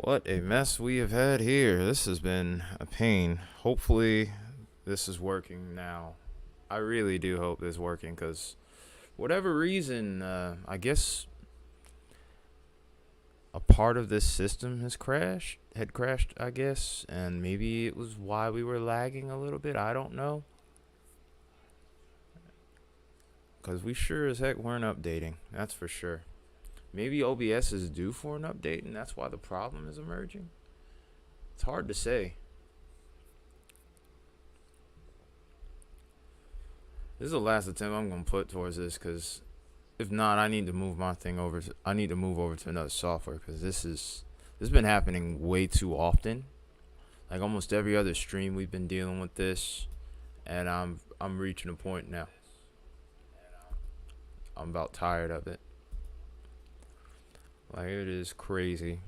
What a mess we have had here. This has been a pain. Hopefully, this is working now. I really do hope this is working because, whatever reason, I guess a part of this system had crashed, I guess, and maybe it was why we were lagging a little bit. I don't know. Because we sure as heck weren't updating. That's for sure. Maybe OBS is due for an update, and that's why the problem is emerging. It's hard to say. This is the last attempt I'm gonna put towards this, because if not, I need to move my thing over. I need to move over to another software, because this has been happening way too often. Like almost every other stream, we've been dealing with this, and I'm reaching a point now. I'm about tired of it. Like, it is crazy.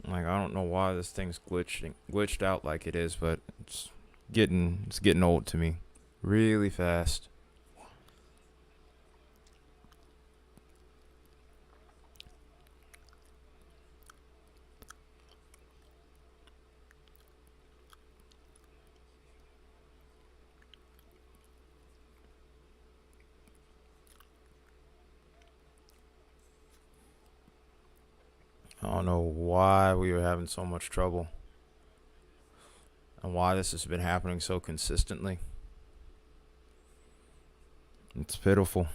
Like, I don't know why this thing's glitched out like it is, but it's getting old to me really fast. I don't know why we were having so much trouble and why this has been happening so consistently. It's pitiful.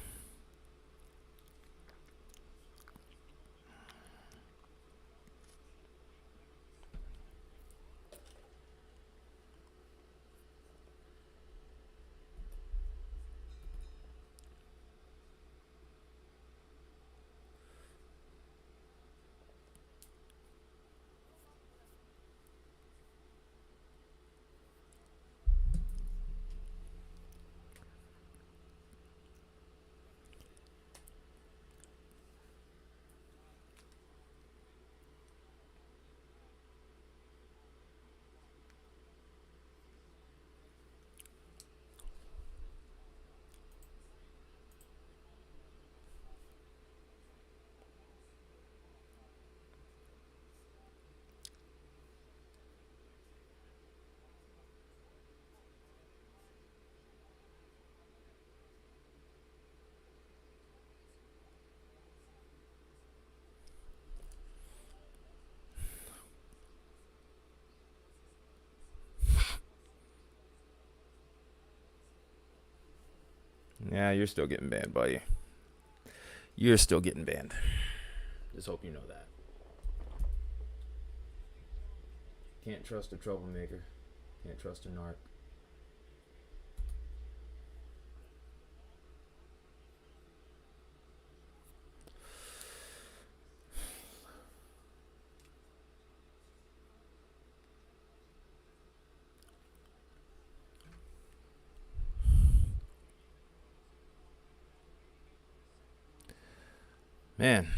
Yeah, you're still getting banned, buddy. You're still getting banned. Just hope you know that. Can't trust a troublemaker. Can't trust a narc. Man,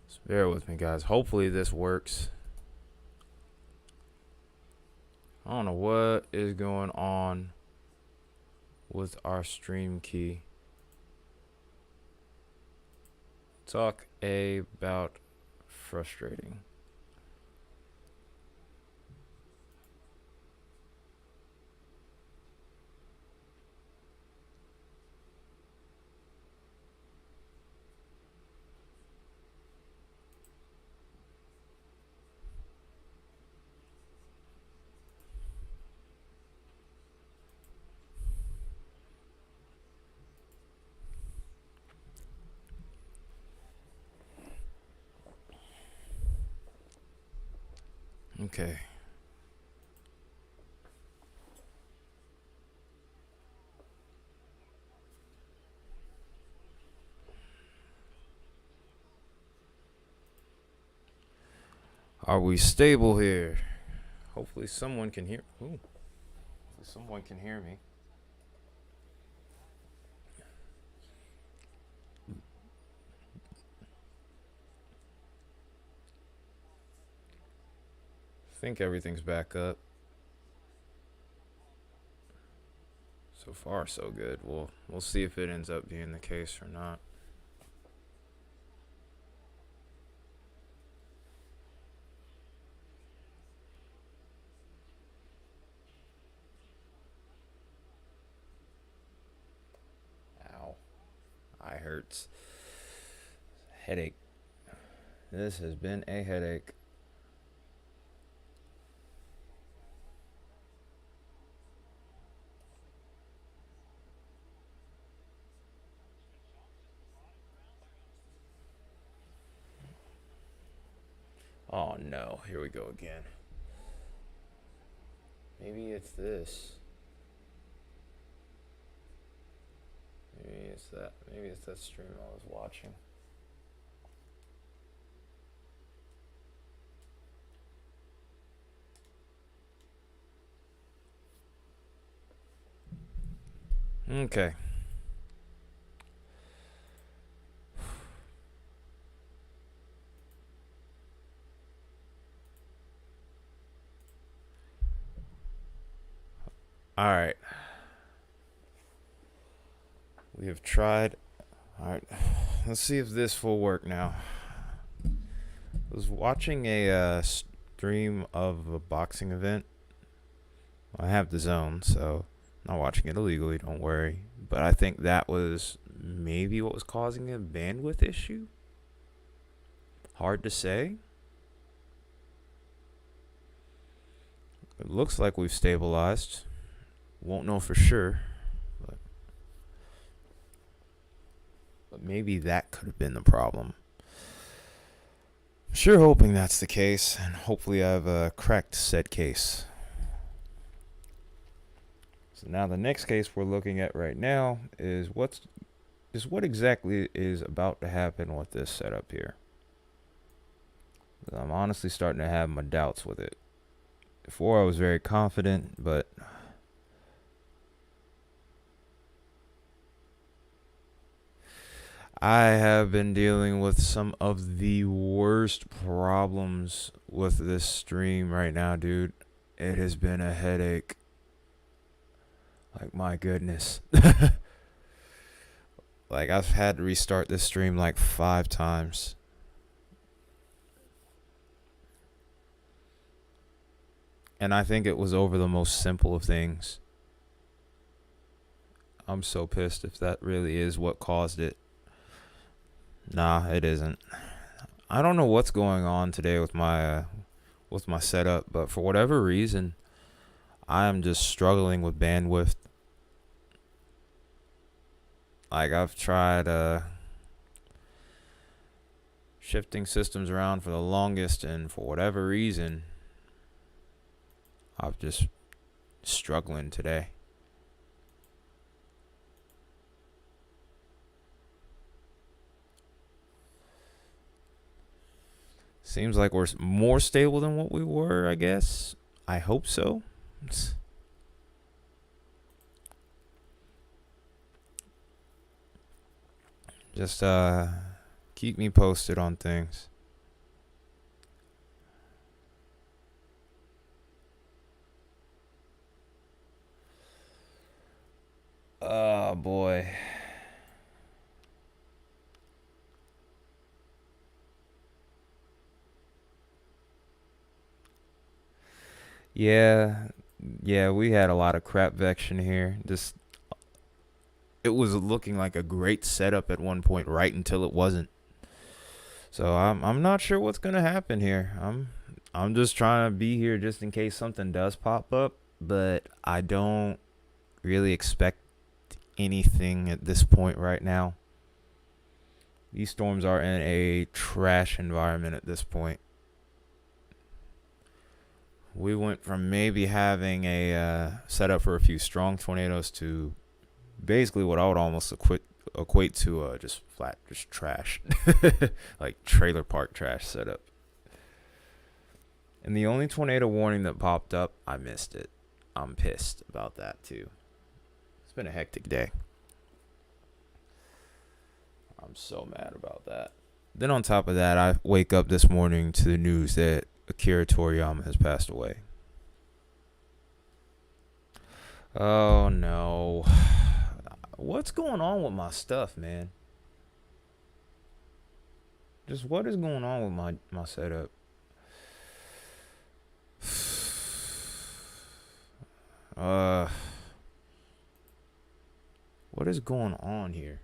just bear with me, guys. Hopefully this works. I don't know what is going on with our stream key. Talk about frustrating. Okay. Are we stable here? Hopefully someone can hear. Ooh. Hopefully someone can hear me. I think everything's back up. So far, so good. We'll see if it ends up being the case or not. hurts. Headache. This has been a headache. Oh no, here we go again. Maybe it's this. Maybe it's that. Maybe it's that stream I was watching. Okay. All right. We have tried. All right. Let's see if this will work now. I was watching a stream of a boxing event. I have the zone, so I'm not watching it illegally, don't worry. But I think that was maybe what was causing a bandwidth issue. Hard to say. It looks like we've stabilized. Won't know for sure. But maybe that could have been the problem. Sure hoping that's the case, and hopefully I've cracked said case. So now the next case we're looking at right now is what exactly is about to happen with this setup here. I'm honestly starting to have my doubts with it. Before I was very confident, but I have been dealing with some of the worst problems with this stream right now, dude. It has been a headache. Like, my goodness. Like, I've had to restart this stream like 5 times. And I think it was over the most simple of things. I'm so pissed if that really is what caused it. Nah, it isn't. I don't know what's going on today with my setup, but for whatever reason, I am just struggling with bandwidth. Like, I've tried shifting systems around for the longest, and for whatever reason, I'm just struggling today. Seems like we're more stable than what we were, I guess. I hope so. Just keep me posted on things. Oh boy. Yeah, we had a lot of crap vection here. It was looking like a great setup at one point, right until it wasn't. So I'm not sure what's gonna happen here. I'm just trying to be here just in case something does pop up, but I don't really expect anything at this point right now. These storms are in a trash environment at this point. We went from maybe having a setup for a few strong tornadoes to basically what I would almost equate to just trash. Like trailer park trash setup. And the only tornado warning that popped up, I missed it. I'm pissed about that too. It's been a hectic day. I'm so mad about that. Then on top of that, I wake up this morning to the news that Akira Toriyama has passed away. Oh no. What's going on with my stuff, man? Just what is going on with my setup? What is going on here?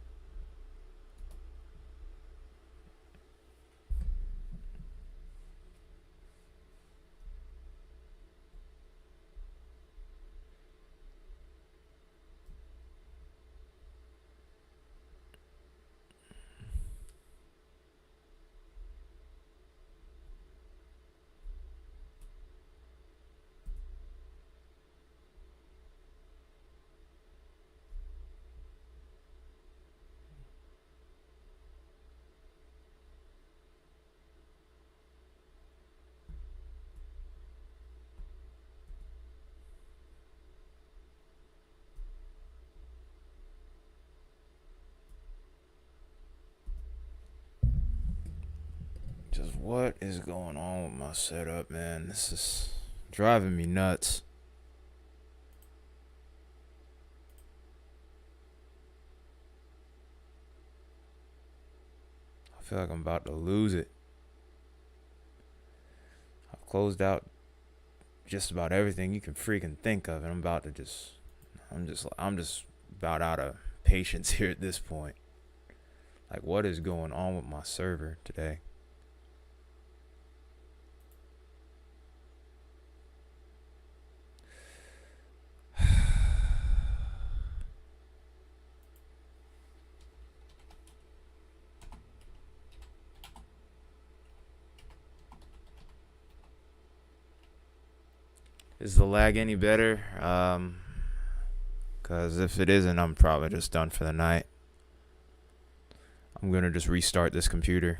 Just what is going on with my setup, man? This is driving me nuts. I feel like I'm about to lose it. I've closed out just about everything you can freaking think of, and I'm just about out of patience here at this point. Like, what is going on with my server today? Is the lag any better? Because if it isn't, I'm probably just done for the night. I'm going to just restart this computer.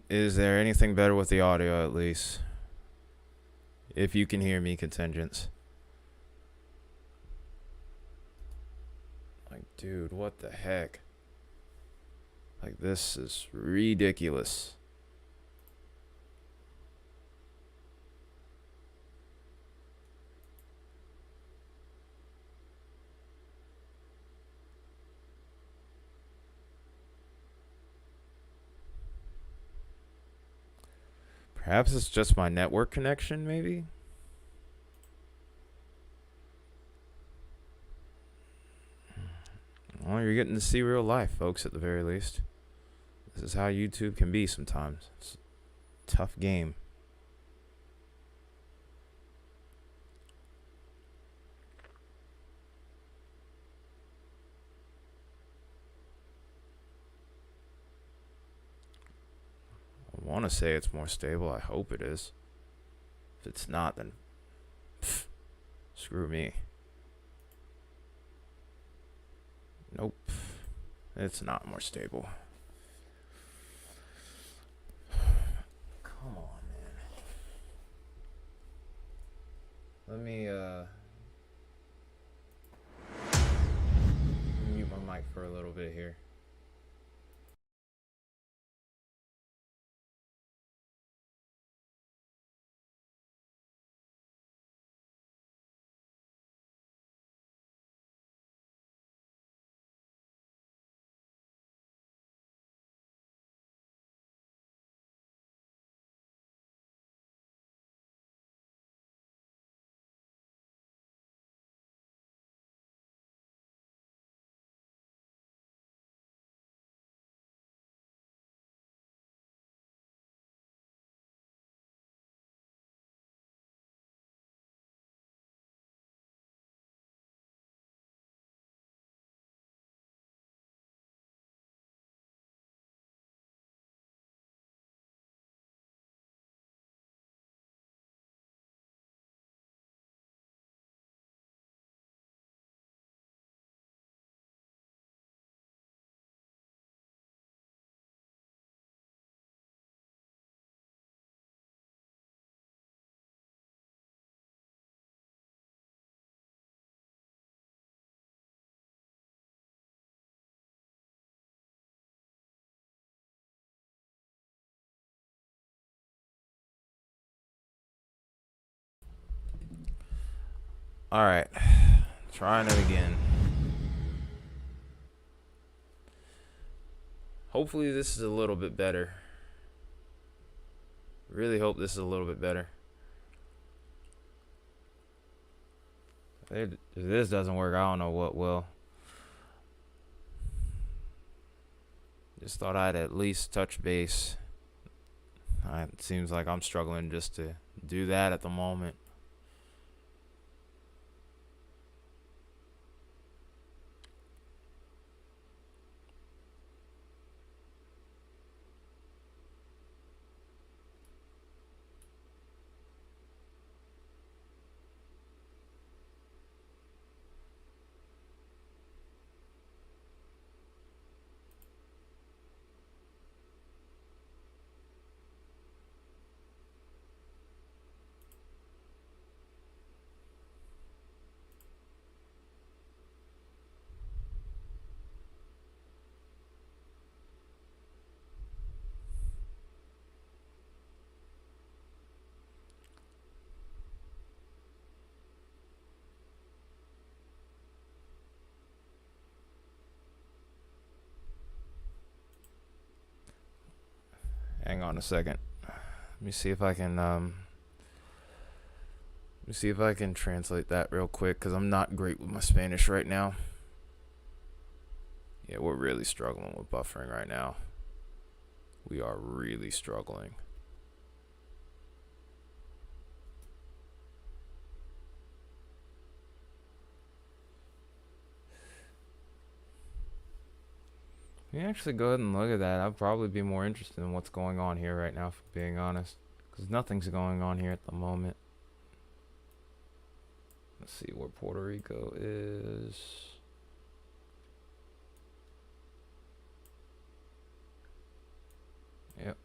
Is there anything better with the audio at least? If you can hear me, contingents. Like, dude, what the heck? Like, this is ridiculous. Perhaps it's just my network connection, maybe? Well, you're getting to see real life, folks, at the very least. This is how YouTube can be sometimes. It's a tough game. I want to say it's more stable. I hope it is. If it's not, then screw me. Nope. It's not more stable. Come on, man. Let me mute my mic for a little bit here. Alright. Trying it again. Hopefully this is a little bit better. Really hope this is a little bit better. If this doesn't work, I don't know what will. Just thought I'd at least touch base. It seems like I'm struggling just to do that at the moment. Hang on a second. Let me see if I can translate that real quick, because I'm not great with my Spanish right now. Yeah, we're really struggling with buffering right now. We are really struggling. Let me actually go ahead and look at that. I'd probably be more interested in what's going on here right now, for being honest. Because nothing's going on here at the moment. Let's see where Puerto Rico is. Yep,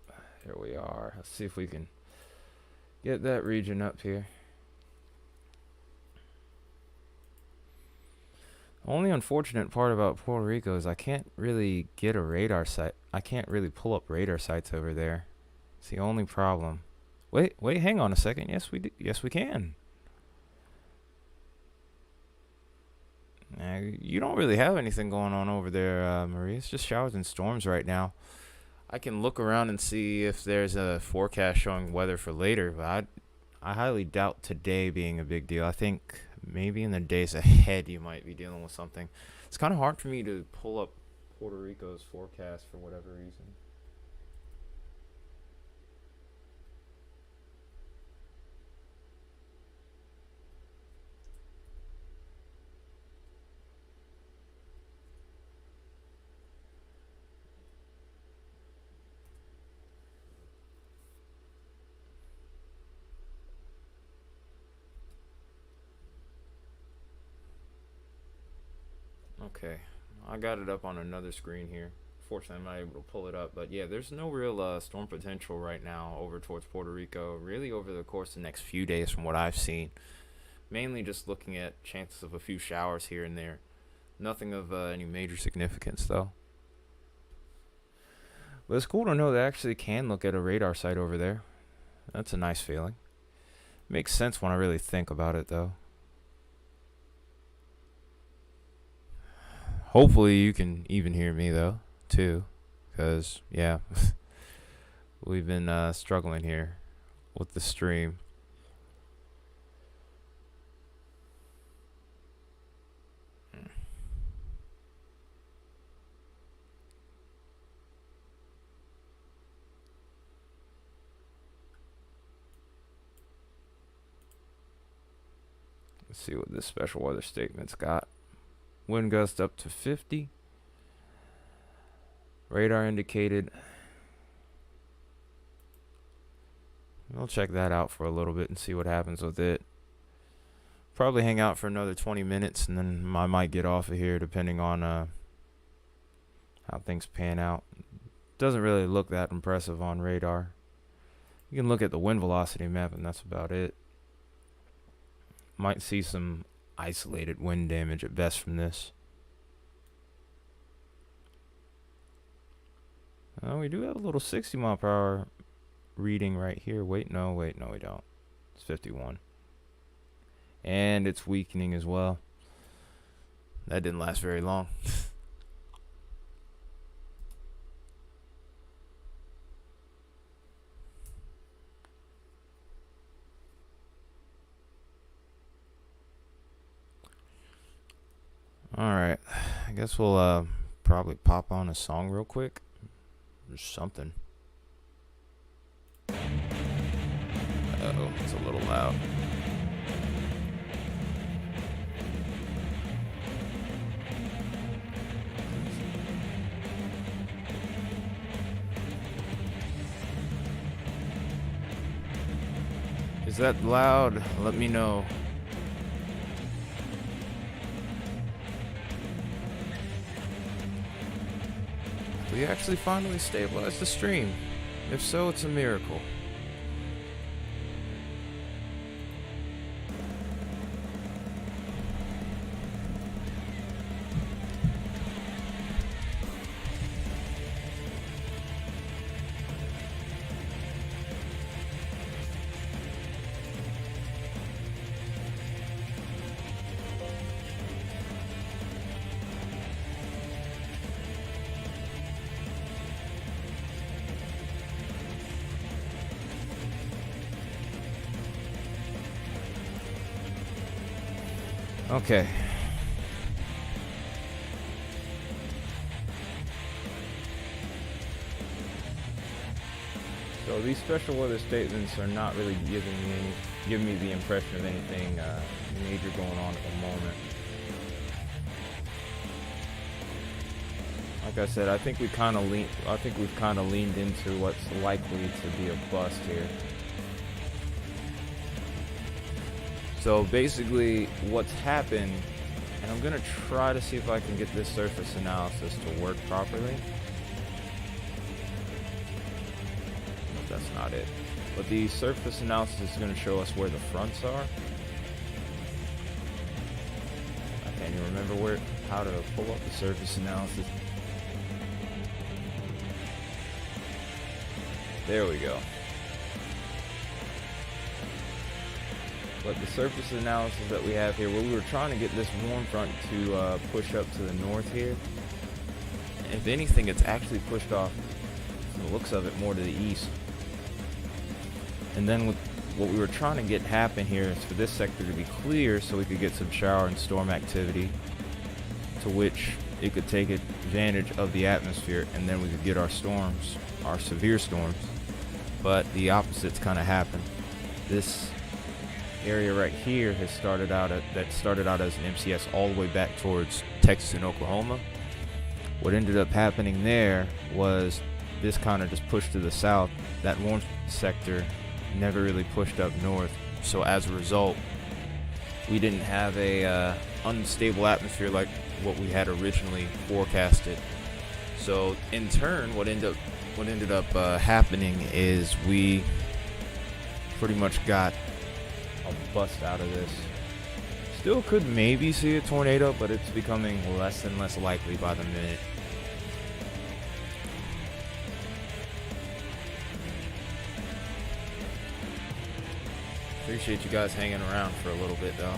here we are. Let's see if we can get that region up here. The only unfortunate part about Puerto Rico is I can't really get a radar site. I can't really pull up radar sites over there. It's the only problem. Wait, hang on a second. Yes, we do. Yes, we can. You don't really have anything going on over there, Marie. It's just showers and storms right now. I can look around and see if there's a forecast showing weather for later, but I highly doubt today being a big deal. I think maybe in the days ahead you might be dealing with something. It's kind of hard for me to pull up Puerto Rico's forecast for whatever reason. Okay, I got it up on another screen here. Fortunately, I'm not able to pull it up, but yeah, there's no real storm potential right now over towards Puerto Rico, really over the course of the next few days from what I've seen. Mainly just looking at chances of a few showers here and there. Nothing of any major significance, though. But it's cool to know they actually can look at a radar site over there. That's a nice feeling. Makes sense when I really think about it, though. Hopefully you can even hear me, though, too. Because, yeah, we've been struggling here with the stream. Let's see what this special weather statement's got. Wind gust up to 50. Radar indicated. We'll check that out for a little bit and see what happens with it. Probably hang out for another 20 minutes and then I might get off of here depending on how things pan out. Doesn't really look that impressive on radar. You can look at the wind velocity map and that's about it. Might see some isolated wind damage at best from this. We do have a little 60 mile per hour reading right here. Wait, no, we don't. It's 51. And it's weakening as well. That didn't last very long. Alright, I guess we'll probably pop on a song real quick. Or something. Uh-oh, it's a little loud. Is that loud? Let me know. We actually finally stabilized the stream. If so, it's a miracle. Okay. So these special weather statements are not really giving me the impression of anything major going on at the moment. Like I said, I think we've kind of leaned into what's likely to be a bust here. So basically, what's happened, and I'm gonna try to see if I can get this surface analysis to work properly. But that's not it. But the surface analysis is gonna show us where the fronts are. I can't even remember how to pull up the surface analysis. There we go. But the surface analysis that we have here, where we were trying to get this warm front to push up to the north here. If anything, it's actually pushed off, from the looks of it, more to the east. And then with what we were trying to get happen here is for this sector to be clear so we could get some shower and storm activity, to which it could take advantage of the atmosphere, and then we could get our storms, our severe storms. But the opposite's kind of happened. This area right here has started out as an MCS all the way back towards Texas and Oklahoma. What ended up happening there was this kind of just pushed to the south. That warm sector never really pushed up north. So as a result, we didn't have a unstable atmosphere like what we had originally forecasted. So in turn, what ended up happening is we pretty much got a bust out of this. Still could maybe see a tornado, but it's becoming less and less likely by the minute. Appreciate you guys hanging around for a little bit though.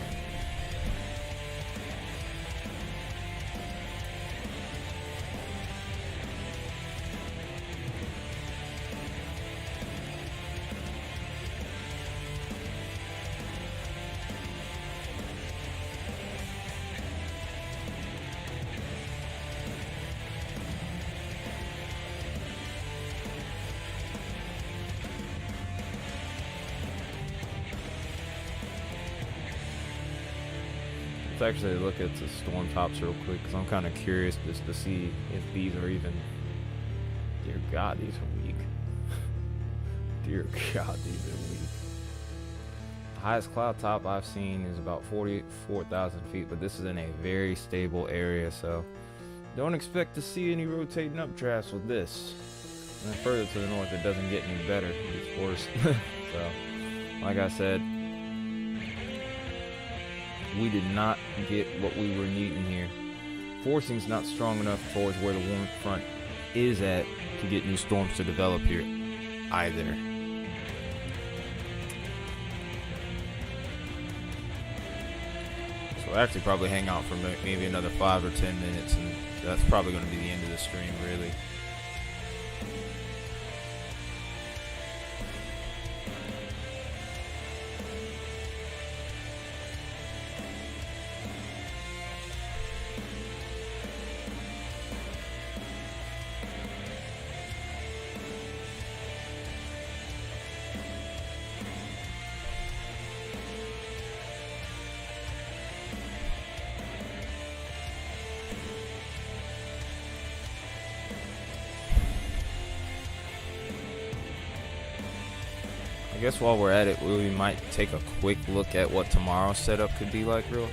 Let's actually look at the storm tops real quick, because I'm kind of curious just to see if these are even... Dear God, these are weak. Dear God, these are weak. The highest cloud top I've seen is about 44,000 feet, but this is in a very stable area, so don't expect to see any rotating updrafts with this. And then further to the north, it doesn't get any better. It gets worse. So, like I said, we did not get what we were needing here. Forcing's not strong enough towards where the warm front is at to get new storms to develop here either. So we'll actually probably hang out for maybe another 5 or 10 minutes, and that's probably going to be the end of the stream, really. I guess while we're at it, we might take a quick look at what tomorrow's setup could be like real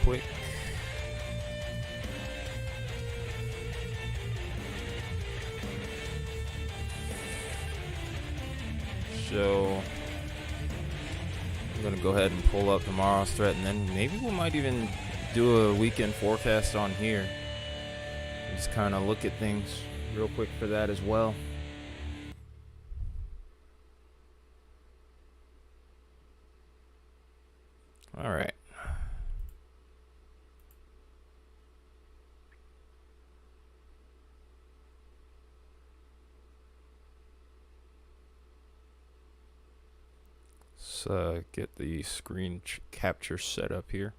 quick. So I'm going to go ahead and pull up tomorrow's threat, and then maybe we might even do a weekend forecast on here. Just kind of look at things real quick for that as well. All right. Let's get the screen capture set up here.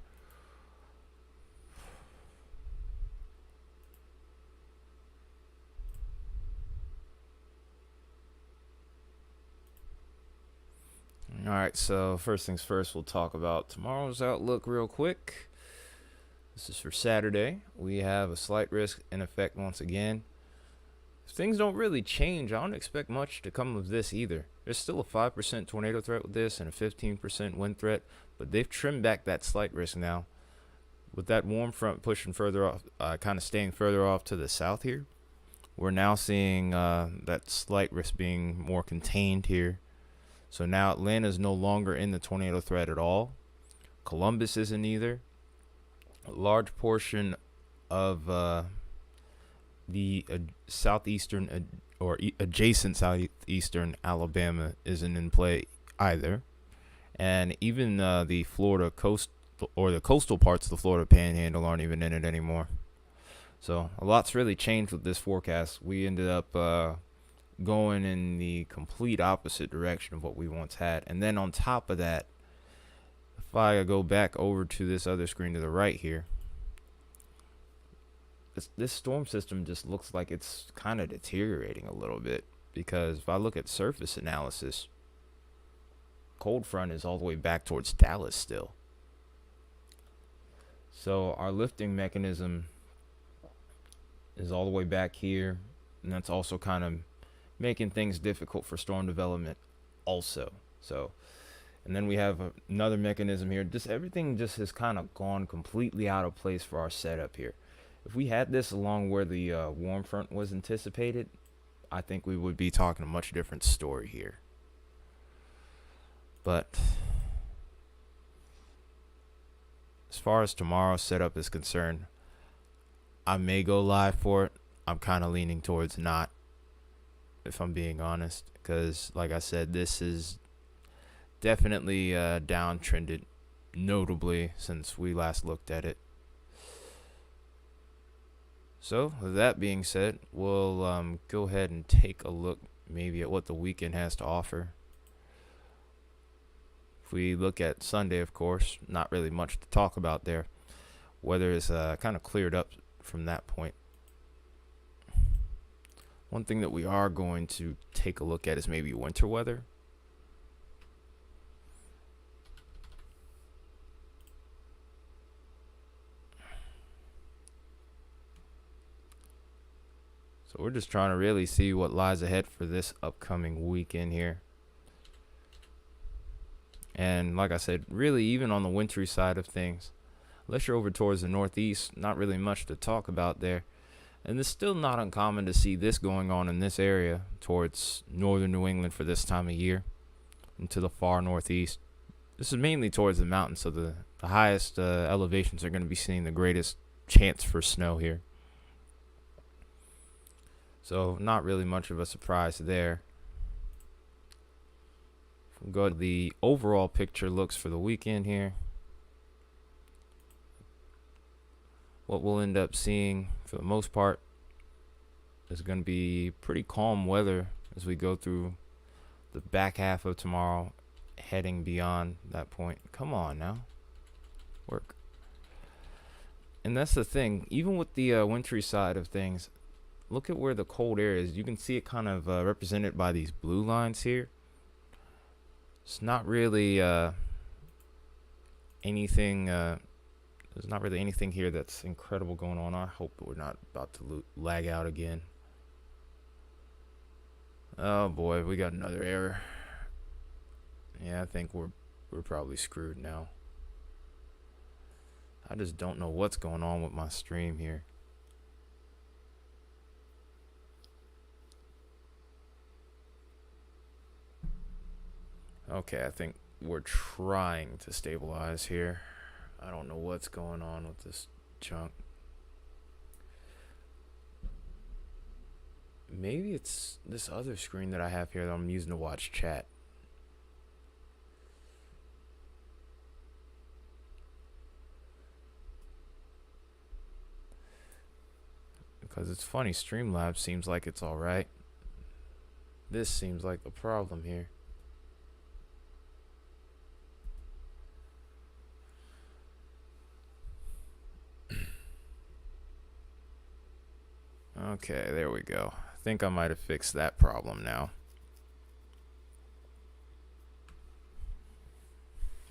All right, so first things first, we'll talk about tomorrow's outlook real quick. This is for Saturday. We have a slight risk in effect once again. If things don't really change, I don't expect much to come of this either. There's still a 5% tornado threat with this and a 15% wind threat, but they've trimmed back that slight risk now. With that warm front pushing further off, kind of staying further off to the south here, we're now seeing that slight risk being more contained here. So now Atlanta's no longer in the tornado threat at all. Columbus isn't either. A large portion of the southeastern or adjacent southeastern Alabama isn't in play either. And even the Florida coast or the coastal parts of the Florida Panhandle aren't even in it anymore. So a lot's really changed with this forecast. We ended up going in the complete opposite direction of what we once had. And then on top of that, if I go back over to this other screen to the right here, this storm system just looks like it's kind of deteriorating a little bit, because if I look at surface analysis, cold front is all the way back towards Dallas still. So our lifting mechanism is all the way back here, and that's also kind of making things difficult for storm development also. So, and then we have another mechanism here. Just everything just has kind of gone completely out of place for our setup here. If we had this along where the warm front was anticipated, I think we would be talking a much different story here. But as far as tomorrow's setup is concerned, I may go live for it. I'm kind of leaning towards not, if I'm being honest, because like I said, this is definitely downtrended notably since we last looked at it. So with that being said, we'll go ahead and take a look maybe at what the weekend has to offer. If we look at Sunday, of course, not really much to talk about there. Weather is kind of cleared up from that point. One thing that we are going to take a look at is maybe winter weather. So we're just trying to really see what lies ahead for this upcoming weekend here. And like I said, really even on the wintry side of things, unless you're over towards the northeast, not really much to talk about there. And it's still not uncommon to see this going on in this area towards northern New England for this time of year and to the far northeast. This is mainly towards the mountains, so the highest elevations are going to be seeing the greatest chance for snow here. So not really much of a surprise there. If we go to the overall picture looks for the weekend here, what we'll end up seeing for the most part is going to be pretty calm weather as we go through the back half of tomorrow, heading beyond that point. Come on now, work. And that's the thing, even with the wintry side of things, look at where the cold air is. You can see it kind of represented by these blue lines here. It's not really anything there's not really anything here that's incredible going on. I hope we're not about to lag out again. Oh boy, we got another error. Yeah, I think we're probably screwed now. I just don't know what's going on with my stream here. Okay, I think we're trying to stabilize here. I don't know what's going on with this junk. Maybe it's this other screen that I have here that I'm using to watch chat. Because it's funny, Streamlabs seems like it's alright. This seems like the problem here. Okay, there we go. I think I might have fixed that problem now.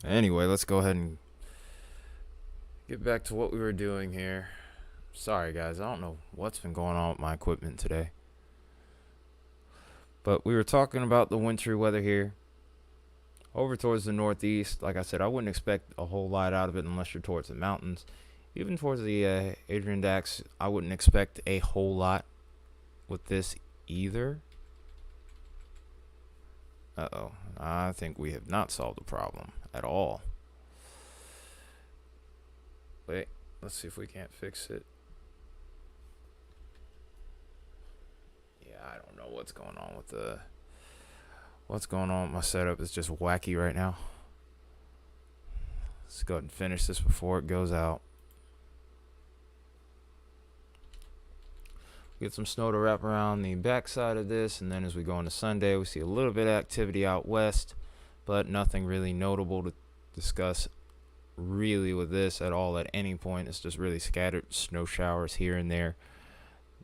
Anyway, let's go ahead and get back to what we were doing here. Sorry, guys. I don't know what's been going on with my equipment today. But we were talking about the wintry weather here. Over towards the northeast, like I said, I wouldn't expect a whole lot out of it unless you're towards the mountains. Even towards the Adirondack, I wouldn't expect a whole lot with this either. Uh-oh. I think we have not solved the problem at all. Wait, let's see if we can't fix it. Yeah, I don't know what's going on with my setup. It's just wacky right now. Let's go ahead and finish this before it goes out. Get some snow to wrap around the backside of this, and then as we go into Sunday, we see a little bit of activity out west, but nothing really notable to discuss really with this at all at any point. It's just really scattered snow showers here and there.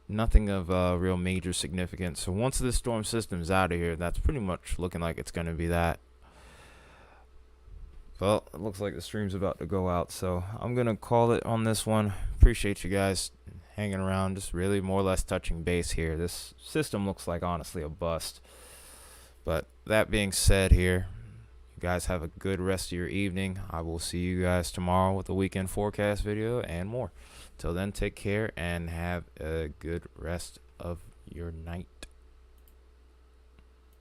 Nothing of real major significance. So once this storm system is out of here, that's pretty much looking like it's going to be that. Well, it looks like the stream's about to go out, so I'm going to call it on this one. Appreciate you guys hanging around, just really more or less touching base here. This system looks like honestly a bust. But that being said here, you guys have a good rest of your evening. I will see you guys tomorrow with the weekend forecast video and more. Till then, take care and have a good rest of your night.